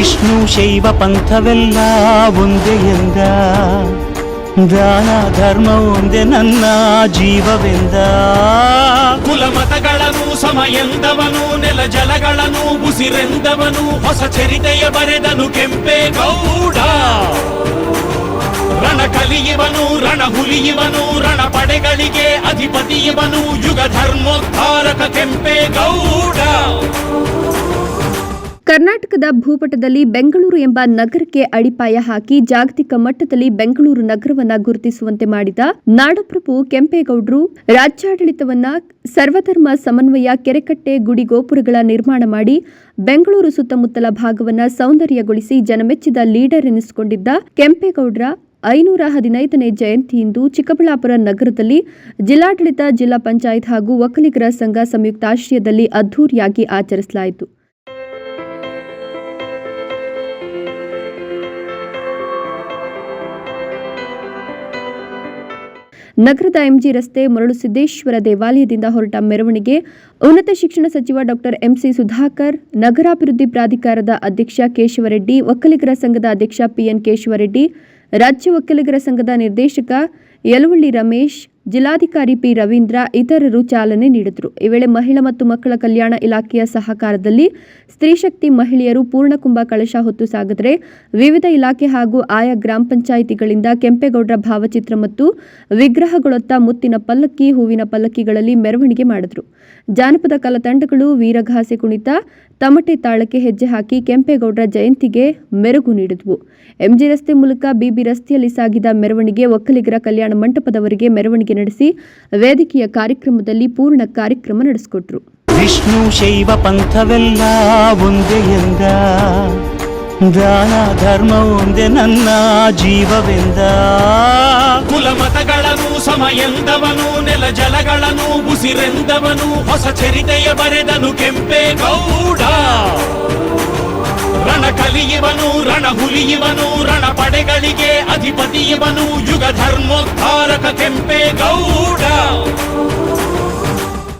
ವಿಷ್ಣು ಶೈವ ಪಂಥವೆಲ್ಲ ಒಂದೇ ಎಂದ, ದಾನ ಧರ್ಮ ಒಂದೇ ನನ್ನ ಜೀವವೆಂದ. ಕುಲ ಮತಗಳನ್ನು ಸಮ ಎಂದವನು, ನೆಲ ಜಲಗಳನ್ನು ಉಸಿರೆಂದವನು, ಹೊಸ ಚರಿತೆಯ ಬರೆದನು ಕೆಂಪೇಗೌಡ. ರಣ ಕಲಿಯುವನು, ರಣ ಹುಲಿಯುವನು, ರಣ ಪಡೆಗಳಿಗೆ ಅಧಿಪತಿಯುವನು, ಯುಗ ಧರ್ಮೋದ್ಧಾರಕ ಕೆಂಪೇಗೌಡ. ಕರ್ನಾಟಕದ ಭೂಪಟದಲ್ಲಿ ಬೆಂಗಳೂರು ಎಂಬ ನಗರಕ್ಕೆ ಅಡಿಪಾಯ ಹಾಕಿ ಜಾಗತಿಕ ಮಟ್ಟದಲ್ಲಿ ಬೆಂಗಳೂರು ನಗರವನ್ನ ಗುರುತಿಸುವಂತೆ ಮಾಡಿದ ನಾಡಪ್ರಭು ಕೆಂಪೇಗೌಡರು ರಾಜ್ಯಾಡಳಿತವನ್ನ ಸರ್ವಧರ್ಮ ಸಮನ್ವಯ, ಕೆರೆಕಟ್ಟೆ, ಗುಡಿ ಗೋಪುರಗಳ ನಿರ್ಮಾಣ ಮಾಡಿ ಬೆಂಗಳೂರು ಸುತ್ತಮುತ್ತಲ ಭಾಗವನ್ನ ಸೌಂದರ್ಯಗೊಳಿಸಿ ಜನಮೆಚ್ಚಿದ ಲೀಡರ್ ಎನಿಸಿಕೊಂಡಿದ್ದ ಕೆಂಪೇಗೌಡರ 515ನೇ ಜಯಂತಿಯಿಂದ ಚಿಕ್ಕಬಳ್ಳಾಪುರ ನಗರದಲ್ಲಿ ಜಿಲ್ಲಾಡಳಿತ, ಜಿಲ್ಲಾ ಪಂಚಾಯತ್ ಹಾಗೂ ಒಕ್ಕಲಿಗರ ಸಂಘ ಸಂಯುಕ್ತಾಶ್ರಯದಲ್ಲಿ ಅದ್ದೂರಿಯಾಗಿ ಆಚರಿಸಲಾಯಿತು. ನಗರದ ಎಂಜಿ ರಸ್ತೆ ಮರಳುಸಿದ್ದೇಶ್ವರ ದೇವಾಲಯದಿಂದ ಹೊರಟ ಮೆರವಣಿಗೆ ಉನ್ನತ ಶಿಕ್ಷಣ ಸಚಿವ ಡಾಕ್ಟರ್ ಎಂಸಿ ಸುಧಾಕರ್, ನಗರಾಭಿವೃದ್ಧಿ ಪ್ರಾಧಿಕಾರದ ಅಧ್ಯಕ್ಷ ಕೇಶವರೆಡ್ಡಿ, ಒಕ್ಕಲಿಗರ ಸಂಘದ ಅಧ್ಯಕ್ಷ ಪಿಎನ್ ಕೇಶವರೆಡ್ಡಿ, ರಾಜ್ಯ ಒಕ್ಕಲಿಗರ ಸಂಘದ ನಿರ್ದೇಶಕ ಯಲವಳ್ಳಿ ರಮೇಶ್, ಜಿಲ್ಲಾಧಿಕಾರಿ ಪಿ ರವೀಂದ್ರ ಇತರರು ಚಾಲನೆ ನೀಡಿದರು. ಈ ವೇಳೆ ಮಹಿಳಾ ಮತ್ತು ಮಕ್ಕಳ ಕಲ್ಯಾಣ ಇಲಾಖೆಯ ಸಹಕಾರದಲ್ಲಿ ಸ್ತ್ರೀಶಕ್ತಿ ಮಹಿಳೆಯರು ಪೂರ್ಣಕುಂಭ ಕಳಶ ಹೊತ್ತು ಸಾಗಿದರೆ ವಿವಿಧ ಇಲಾಖೆ ಹಾಗೂ ಆಯಾ ಗ್ರಾಮ ಪಂಚಾಯಿತಿಗಳಿಂದ ಕೆಂಪೇಗೌಡರ ಭಾವಚಿತ್ರ ಮತ್ತು ವಿಗ್ರಹಗಳೊತ್ತ ಮುತ್ತಿನ ಪಲ್ಲಕ್ಕಿ, ಹೂವಿನ ಪಲ್ಲಕ್ಕಿಗಳಲ್ಲಿ ಮೆರವಣಿಗೆ ಮಾಡಿದರು. ಜಾನಪದ ಕಲಾತಂಡಗಳು ವೀರಗಾಸೆ ಕುಣಿತ, ತಮಟೆ ತಾಳಕ್ಕೆ ಹೆಜ್ಜೆ ಹಾಕಿ ಕೆಂಪೇಗೌಡರ ಜಯಂತಿಗೆ ಮೆರುಗು ನೀಡಿದವು. ಎಂಜಿ ರಸ್ತೆ ಮೂಲಕ ಬಿಬಿ ರಸ್ತೆಯಲ್ಲಿ ಸಾಗಿದ ಮೆರವಣಿಗೆ ಒಕ್ಕಲಿಗರ ಕಲ್ಯಾಣ ಮಂಟಪದವರೆಗೆ ಮೆರವಣಿಗೆ ನಡೆಸಿ ವೇದಿಕೆಯ ಕಾರ್ಯಕ್ರಮದಲ್ಲಿ ಪೂರ್ಣ ಕಾರ್ಯಕ್ರಮ ನಡೆಸಿಕೊಟ್ರು. ವಿಷ್ಣು ಶೈವ ಪಂಥವೆಲ್ಲ ಒಂದೇ ಎಂದ, ದಾನ ಧರ್ಮ ಒಂದೇ ನನ್ನ ಜೀವವೆಂದ. ಕುಲ ಮತಗಳನ್ನು ಸಮ ಎಂದವನು, ನೆಲ ಜಲಗಳನ್ನು ಉಸಿರೆಂದವನು, ಹೊಸ ಚರಿತೆಯ ಬರೆದನು ಕೆಂಪೇಗೌಡ. ರಣ ಕಲಿಯುವನು, ರಣ ಹುಲಿಯುವನು, ರಣ ಪಡೆಗಳಿಗೆ ಅಧಿಪತಿಯುವನು, ಯುಗ ಧರ್ಮೋದ್ಧಾರಕ ಕೆಂಪೇಗೌಡ.